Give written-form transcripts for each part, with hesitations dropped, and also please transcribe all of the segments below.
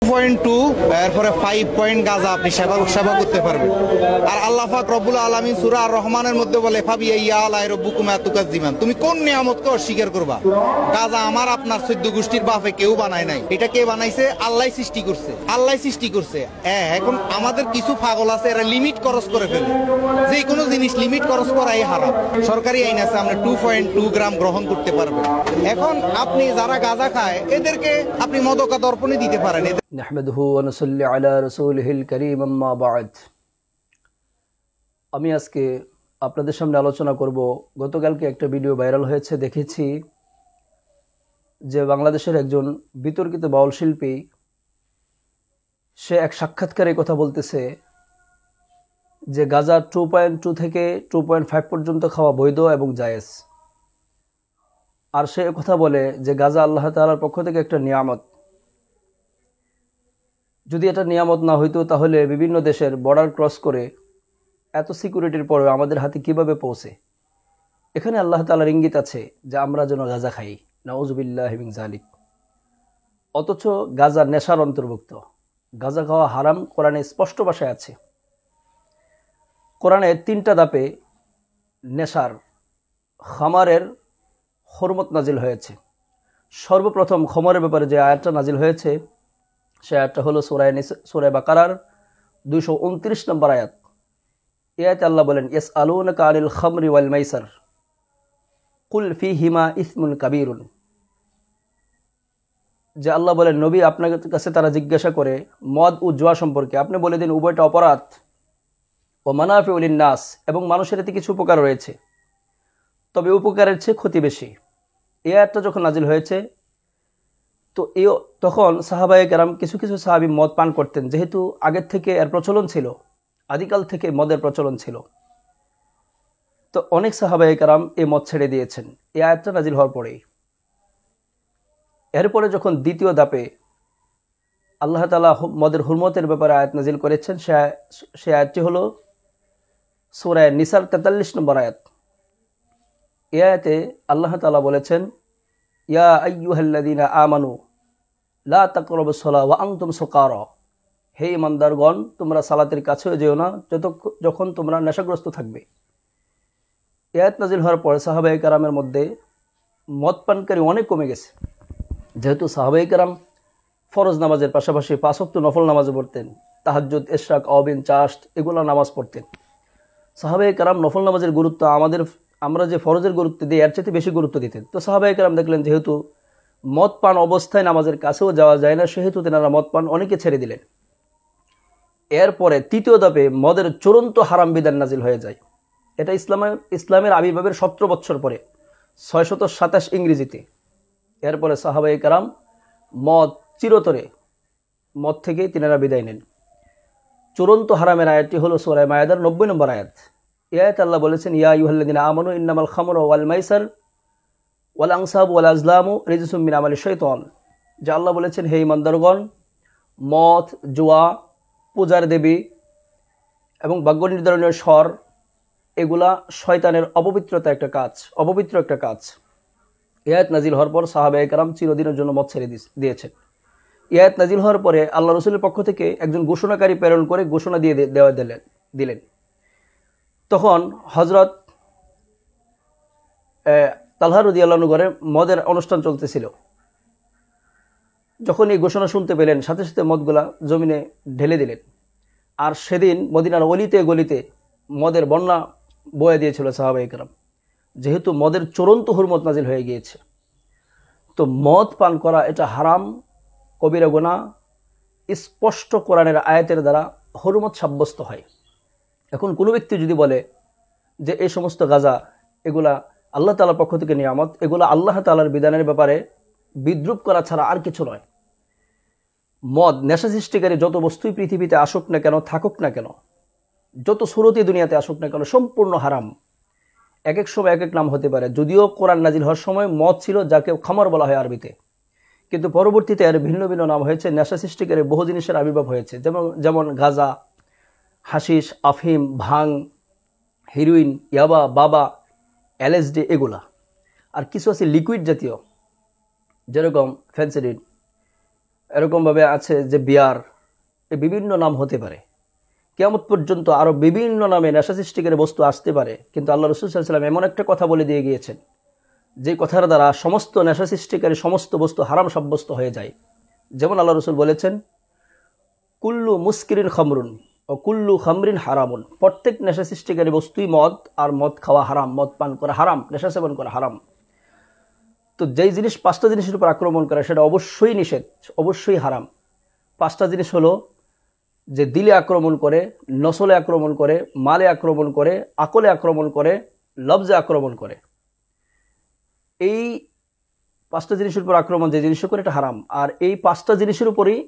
2.2 এরপরে 5 পয়েন্ট গাঁজা আপনি সেবা করতে পারবেন। আর আল্লাহ পাক রব্বুল আলামিন সূরা আর রহমানের মধ্যে বলে ফাবিয়া ইয়া আলাই রব্বুকুম আতুকাজ্জিমান, তুমি কোন নিয়ামতকে অস্বীকার করবা? গাঁজা আমার আপনার 14 গোষ্ঠীর বাপে কেউ বানায় নাই, এটা কে বানাইছে? আল্লাহ সৃষ্টি করছে, আল্লাহ সৃষ্টি করছে। এখন আমাদের কিছু পাগল আছে, এরা লিমিট খরচ করে ফেলে, যে কোনো জিনিস লিমিট খরচ করাই হারাম। সরকারি আইন আছে আমরা 2.2 গ্রাম গ্রহণ করতে পারবেন। এখন আপনি যারা গাঁজা খায় এদেরকে আপনি মদকা দর্পণে দিতে পারেন। নাহমাদুহু ওয়া নুসাল্লি আলা রাসূলিহিল কারীম, আম্মা বা'দ। আমি আজকে আপনাদের সামনে আলোচনা করব, গতকালকে একটা ভিডিও ভাইরাল হয়েছে, দেখেছি যে বাংলাদেশের একজন বিতর্কিত বাউল শিল্পী, সে এক সাক্ষাৎকারে কথা বলতেছে যে গাঁজা 2.2 থেকে 2.5 পর্যন্ত খাওয়া বৈধ এবং জায়েজ। আর সে কথা বলে যে গাঁজা আল্লাহ তাআলার পক্ষ থেকে একটা নিয়ামত। যদি এটা নিয়ামত না হইতো তাহলে বিভিন্ন দেশের বর্ডার ক্রস করে এত সিকিউরিটির পরেও আমাদের হাতে কিভাবে পৌঁছে? এখানে আল্লাহ তাআলার ইঙ্গিত আছে যে আমরা যেন গাঁজা খাই, নাউযুবিল্লাহি মিন যালিক। অথচ গাঁজা নেশার অন্তর্ভুক্ত, গাঁজা খাওয়া হারাম কোরআনে স্পষ্ট ভাষায় আছে। কোরআনে 3টা ধাপে নেশার, খামারের হুরমত নাজিল হয়েছে। সর্বপ্রথম খমরের ব্যাপারে যে আয়াতটা নাজিল হয়েছে সে আয়াতটা হলো সূরা বাকারার 229 নম্বর আয়াত। এই আয়াতে আল্লাহ বলেন, ইয়াসআলুনাকা আনিল খামরি ওয়াল মাইসার কুল ফীহিমা ইসমুন কাবীরুন। যে আল্লাহ বলেন, নবী আপনার কাছে তারা জিজ্ঞাসা করে মদ ও জুয়া সম্পর্কে, আপনি বলে দিন উভয়টা অপরাধ, ও মানাফিউ লিন-নাস, এবং মানুষের এতে কিছু উপকার রয়েছে, তবে উপকারের চেয়ে ক্ষতি বেশি। এই আয়াতটা যখন নাজিল হয়েছে তো তখন সাহাবায়ে কেরাম কিছু কিছু সাহাবী মদ পান করতেন, যেহেতু আগের থেকে এর প্রচলন ছিল, আদিকাল থেকে মদের প্রচলন ছিল। তো অনেক সাহাবায়ে কেরাম এই মদ ছেড়ে দিয়েছেন এই আয়াতটা নাজিল হওয়ার পরেই। এরপরে যখন দ্বিতীয় ধাপে আল্লাহ তাআলা মদের হুরমতের ব্যাপারে আয়াত নাজিল করেছেন, সে আয়াতটি হলো সূরা নিসার 43 নম্বর আয়াত। এই আয়াতে আল্লাহ তাআলা বলেছেন, ইয়া আইয়ুহাল্লাযীনা আমানু লা তাকরাবুস সালাহ ওয়া আনতুম সুকারা, হে ঈমানদারগণ তোমরা সালাতের কাছেও যেও না যখন তোমরা নেশাগ্রস্ত থাকবে। এই আয়াত নাজিল হওয়ার পর সাহাবায়ে কেরামের মধ্যে মদ পানকারী অনেক কমে গেছে, যেহেতু সাহাবায়ে কেরাম ফরজ নামাজের পাশাপাশি 5 ওয়াক্ত নফল নামাজও পড়তেন, তাহাজ্জুদ, ইশরাক, আওয়াবিন, চাশত এগুলো নামাজ পড়তেন। সাহাবায়ে কেরাম নফল নামাজের গুরুত্ব আমরা যে ফরজের গুরুত্ব দিই এর চেয়ে বেশি গুরুত্ব দিতেন। তো সাহাবায়ে কেরাম দেখলেন যেহেতু মদ পান অবস্থায় নামাজের কাছেও যাওয়া যায় না, সেহেতু তেনারা মদ পান অনেকে ছেড়ে দিলেন। এরপরে তৃতীয় ধাপে মদের চূড়ান্ত হারাম বিধান নাজিল হয়ে যায়। এটা ইসলামের আবির্ভাবের 17 বছর পরে 627 ইংরেজিতে। এরপরে সাহাবায়ে কেরাম মদ চিরতরে মদ থেকে তিনারা বিদায় নেন। চূড়ান্ত হারামের আয়াতটি হলো সূরা মায়েদার 90 নম্বর আয়াত। এই আয়াতে আল্লাহ বলেছেন, ইয়া আইয়ুহাল্লাযীনা আমানু ইন্নামাল খামরু ওয়াল মাইসার ওয়াল আনসাবু ওয়াল আজলামু রিজসুম মিন আমালিশ শাইতান। যে আল্লাহ বলেছেন, হে ঈমানদারগণ, মদ, জুয়া, পূজার দেবী এবং ভাগ্য নির্ধারণের স্বর এগুলা শয়তানের অপবিত্র একটা কাজ। এই আয়াত নাজিল হওয়ার পর সাহাবায়ে কেরাম চিরদিনের জন্য মদ ছেড়ে দিয়েছেন। এই আয়াত নাজিল হওয়ার পরে আল্লাহ রাসূলের পক্ষ থেকে একজন ঘোষণাকারী প্রেরণ করে ঘোষণা দিয়ে দিলেন। তখন হযরত তালহা রাদিয়াল্লাহু আনহু ঘরে মদের অনুষ্ঠান চলতেছিল। যখন এই ঘোষণা শুনতে পেলেন সাথে সাথে মদগুলা জমিনে ঢেলে দিলেন। আর সেদিন মদিনার অলিতে গলিতে মদের বন্যা বয়ে দিয়েছিল সাহাবায়ে কেরাম, যেহেতু মদের চূড়ান্ত হুরমত নাজিল হয়ে গিয়েছে। তো মদ পান করা এটা হারাম, কবিরা গুনাহ, স্পষ্ট কোরআনের আয়াতের দ্বারা হুরমত সাব্যস্ত হয়। এখন কোনো ব্যক্তি যদি বলে যে এই সমস্ত গাঁজা এগুলা আল্লাহ তাআলার পক্ষ থেকে নিয়ামত, এগুলা আল্লাহ তাআলার বিধানের ব্যাপারে বিদ্রুপ করা ছাড়া আর কিছু নয়। মদ নেশা সৃষ্টিকারী যত বস্তুই পৃথিবীতে আসুক না কেন, থাকুক না কেন, যত সুরতি দুনিয়াতে আসুক না কেন, সম্পূর্ণ হারাম। এক এক সময় এক এক নাম হতে পারে। যদিও কোরআন নাজিল হওয়ার সময় মদ ছিল যাকে খামর বলা হয় আরবিতে, কিন্তু পরবর্তীতে এর ভিন্ন ভিন্ন নাম হয়েছে। নেশা সৃষ্টিকারী বহু জিনিসের আবির্ভাব হয়েছে, যেমন গাঁজা, হাশিশ, আফিম, ভাং, হিরোইন, ইয়াবা, বাবা, এলএসডি এগুলা। আর কিছু আছে লিকুইড জাতীয়, যেরকম ফেন্সিডিল, এরকমভাবে আছে যে বিয়ার, বিভিন্ন নাম হতে পারে। কিয়ামত পর্যন্ত আরও বিভিন্ন নামে নেশা সৃষ্টিকারী বস্তু আসতে পারে, কিন্তু আল্লাহ রাসূল সাল্লাল্লাহু আলাইহি ওয়াসাল্লাম এমন একটা কথা বলে দিয়ে গিয়েছেন যে কথার দ্বারা সমস্ত নেশা সৃষ্টিকারী সমস্ত বস্তু হারাম সাব্যস্ত হয়ে যায়। যেমন আল্লাহ রাসূল বলেছেন, কুল্লু মুস্কিরিন খামরুন ও কুল্লু খামরিন হারামুন, প্রত্যেক নেশা সৃষ্টিকারী বস্তুই মদ, আর মদ খাওয়া হারাম, মদ পান করা হারাম, নেশা সেবন করা হারাম। তো যেই জিনিস 5টা জিনিসের উপর আক্রমণ করে সেটা অবশ্যই নিষেধ, অবশ্যই হারাম। 5টা জিনিস হলো যে দিলে আক্রমণ করে, নসলে আক্রমণ করে, মালে আক্রমণ করে, আকলে আক্রমণ করে, লফজে আক্রমণ করে। এই 5টা জিনিসের উপর আক্রমণ যে জিনিস করে এটা হারাম। আর এই 5টা জিনিসের উপরই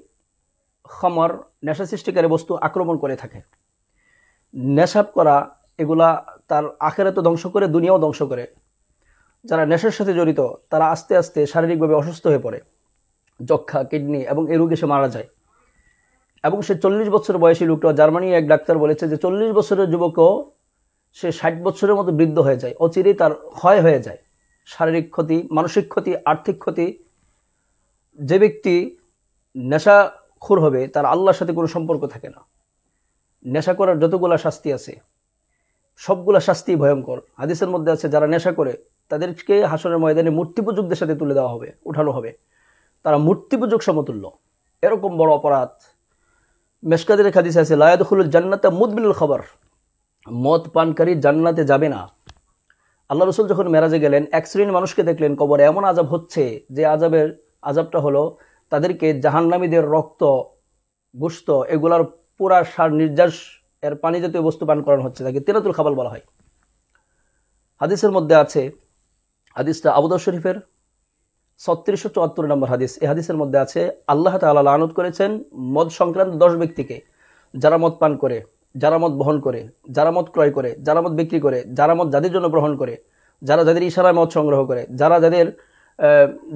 খামার, নেশা সৃষ্টিকারী বস্তু আক্রমণ করে থাকে। নেশা করা এগুলা তার আখিরাতও ধ্বংস করে, দুনিয়াও ধ্বংস করে। যারা নেশার সাথে জড়িত তারা আস্তে আস্তে শারীরিকভাবে অসুস্থ হয়ে পড়ে, যক্ষা, কিডনি, এবং এই রোগে সে মারা যায়। এবং সে 40 বছর বয়সী লোকটা, জার্মানির এক ডাক্তার বলেছে যে 40 বছরের যুবকও সে 60 বছরের মতো বৃদ্ধ হয়ে যায়, অচিরেই তার ক্ষয় হয়ে যায়। শারীরিক ক্ষতি, মানসিক ক্ষতি, আর্থিক ক্ষতি। যে ব্যক্তি নেশাখোর হবে তার আল্লাহর সাথে কোনো সম্পর্ক থাকে না। নেশা করার যতগুলা শাস্তি আছে সবগুলা শাস্তি ভয়ঙ্কর। হাদিসের মধ্যে আছে যারা নেশা করে তাদেরকে হাসরের ময়দানে মূর্তি পূজকদের সাথে তুলে দেওয়া হবে, উঠানো হবে, তারা মূর্তি পূজক সমতুল্য। এরকম বড় অপরাধ। মেশকাতের হাদিসে আছে লা ইয়াদখুলুল জান্নাতা মুদমিনুল খাবার, মদ পানকারী জান্নাতে যাবে না। আল্লাহ রাসূল যখন মেরাজে গেলেন, এক শ্রেণীর মানুষকে দেখলেন কবরে এমন আযাব হচ্ছে যে আযাবটা হলো তাদেরকে জাহান্নামীদের রক্ত, গোশত এগুলার পুরা সার নির্যাস এর পানি জাতীয় বস্তু পান করানো হচ্ছে, তাকে তিনাতুল খাবাল বলা হয়। হাদিসের মধ্যে আছে, হাদিসটা আবু দাউদ শরীফের 3674 নম্বর হাদিস। এই হাদিসের মধ্যে আছে আল্লাহ তাআলা লানত করেছেন মদ সংক্রান্ত 10 ব্যক্তিকে, যারা মদ পান করে, যারা মদ বহন করে, যারা মদ ক্রয় করে, যারা মদ বিক্রি করে, যারা মদ যাদের জন্য গ্রহণ করে, যারা যাদের ইশারায় মদ সংগ্রহ করে,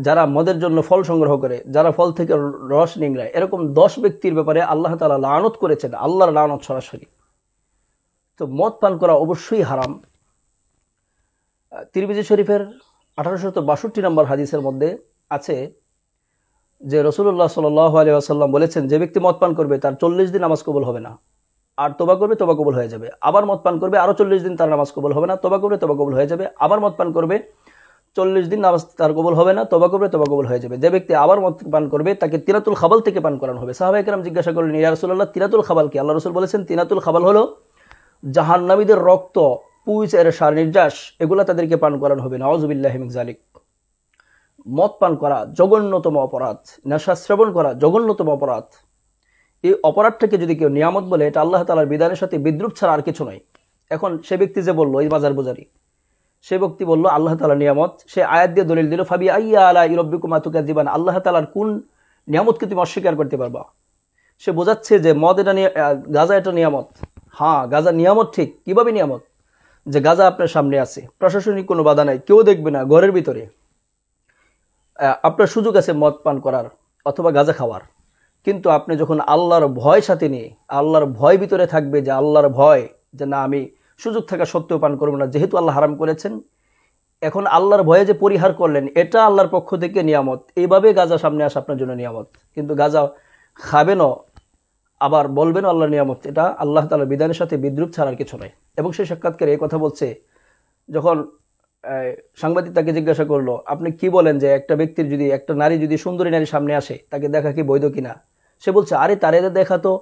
যারা মদের জন্য ফল সংগ্রহ করে, যারা ফল থেকে রস নিংড়ায়। এরকম 10 ব্যক্তির ব্যাপারে আল্লাহ তাআলা লানত করেছেন, আল্লাহর লানত সরাসরি। তো মদ পান করা অবশ্যই হারাম। তিরমিজি শরীফের 1862 নম্বর হাদিসের মধ্যে আছে যে রাসূলুল্লাহ সাল্লাল্লাহু আলাইহি ওয়াসাল্লাম বলেছেন, যে ব্যক্তি মদ পান করবে তার 40 দিন নামাজ কবুল হবে না, আর তওবা করবে তওবা কবুল হয়ে যাবে। আবার মদ পান করবে, আরো 40 দিন তার নামাজ কবুল হবে না, তওবা করবে তওবা কবুল হয়ে যাবে। আবার মদ পান করবে, 40 দিন নামাজ তার কবুল হবে না, তওবা করবে তওবা কবুল হয়ে যাবে। যে ব্যক্তি আবার মদ পান করবে তাকে তিনাতুল খাবাল থেকে পান করানো হবে। সাহাবায়ে কেরাম জিজ্ঞাসা করলেন, ইয়া রাসূলুল্লাহ, তিনাতুল খাবাল কি? আল্লাহ রাসূল বলেছেন, তিনাতুল খাবাল হলো জাহান্নামীদের রক্ত, পুঁজ এর সার নির্যাস, এগুলা তাদেরকে পান করানো হবে। নাউযুবিল্লাহি মিন যালিক। মদ পান করা জঘন্যতম অপরাধ, নেশা শ্রবণ করা জঘন্যতম অপরাধ। এই অপরাধটাকে যদি কেউ নিয়ামত বলে, এটা আল্লাহ তাআলার বিধানের সাথে বিদ্রুপ ছাড়া আর কিছু নয়। এখন সে ব্যক্তি যে বললো, এই বাজার বুজারি, সে ব্যক্তি বলল আল্লাহ তাআলা নিয়ামত, সে আয়াত দিয়ে দলিল দিল, ফাবি আইয়া আলাই রাব্বিকুমা তুকাযিবান, আল্লাহ তাআলার কোন নিয়ামতকে তুমি অস্বীকার করতে পারবা? সে বোঝাচ্ছে যে মদ এটা, গাঁজা এটা নিয়ামত। হ্যাঁ, গাঁজা নিয়ামত, ঠিক। কিভাবে নিয়ামত? যে গাঁজা আপনার সামনে আছে, প্রশাসনিক কোনো বাধা নাই, কেউ দেখবে না, ঘরের ভিতরে আপনার সুযোগ আছে মদ পান করার অথবা গাঁজা খাওয়ার। কিন্তু আপনি যখন আল্লাহর ভয় সাথে নিয়ে, আল্লাহর ভয় ভিতরে থাকবে, যে আল্লাহর ভয়, যে না আমি সুযোগ থাকা সত্ত্বেও পান করবো না, যেহেতু আল্লাহ হারাম করেছেন, এখন আল্লাহর ভয়ে যে পরিহার করলেন, এটা আল্লাহর পক্ষ থেকে নিয়ামত। এইভাবে গাঁজা সামনে আসা আপনার জন্য নিয়ামত। কিন্তু গাঁজা খাবেনও, আবার বলবেন আল্লাহর নিয়ামত, এটা আল্লাহ তাআলার বিধানের সাথে বিদ্রুপ ছাড়ার কিছু নয়। এবং সেই সাক্ষাৎকারে এই কথা বলছে, যখন সাংবাদিক তাকে জিজ্ঞাসা করলো, আপনি কি বলেন যে একটা ব্যক্তির যদি, একটা নারী যদি, সুন্দরী নারী সামনে আসে, তাকে দেখা কি বৈধ কিনা? সে বলছে, আরে তারে দেখা তো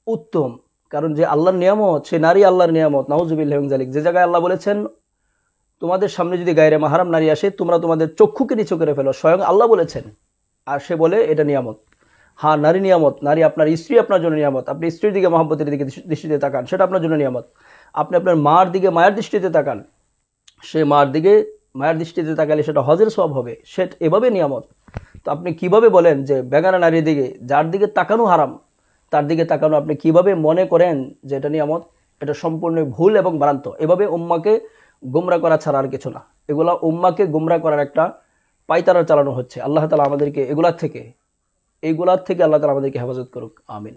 উত্তম, কারণ যে আল্লাহর নিয়ামত, সে নারী আল্লাহর নিয়ামত। নাউযুবিল্লাহি মিন যালিক। যে জায়গায় আল্লাহ বলেছেন, তোমাদের সামনে যদি গায়রে মাহরাম নারী আসে, তোমরা তোমাদের চক্ষুকে নিচু করে ফেলো, স্বয়ং আল্লাহ বলেছেন। আর সে বলে এটা নিয়ামত। হ্যাঁ, নারী নিয়ামত। নারী আপনার স্ত্রী আপনার জন্য নিয়ামত। আপনি স্ত্রীর দিকে মহব্বতের দিকে দৃষ্টিতে তাকান, সেটা আপনার জন্য নিয়ামত। আপনি আপনার মার দিকে মায়ের দৃষ্টিতে তাকান, সে মার দিকে মায়ের দৃষ্টিতে তাকালে সেটা হজের সওয়াব হবে, সেটা এভাবে নিয়ামত। তো আপনি কিভাবে বলেন যে বেগানা নারীর দিকে, যার দিকে তাকানো হারাম, তার দিকে তাকানো আপনি কিভাবে মনে করেন যে এটা নিয়ামত? এটা সম্পূর্ণ ভুল এবং ভ্রান্ত। এভাবে উম্মাকে গুমরা করা ছাড়া আর কিছু না। এগুলা উম্মাকে গুমরা করার একটা পায়তারা চালানো হচ্ছে। আল্লাহ তাআলা আমাদেরকে এইগুলার থেকে আল্লাহ তাআলা আমাদেরকে হেফাজত করুক। আমিন।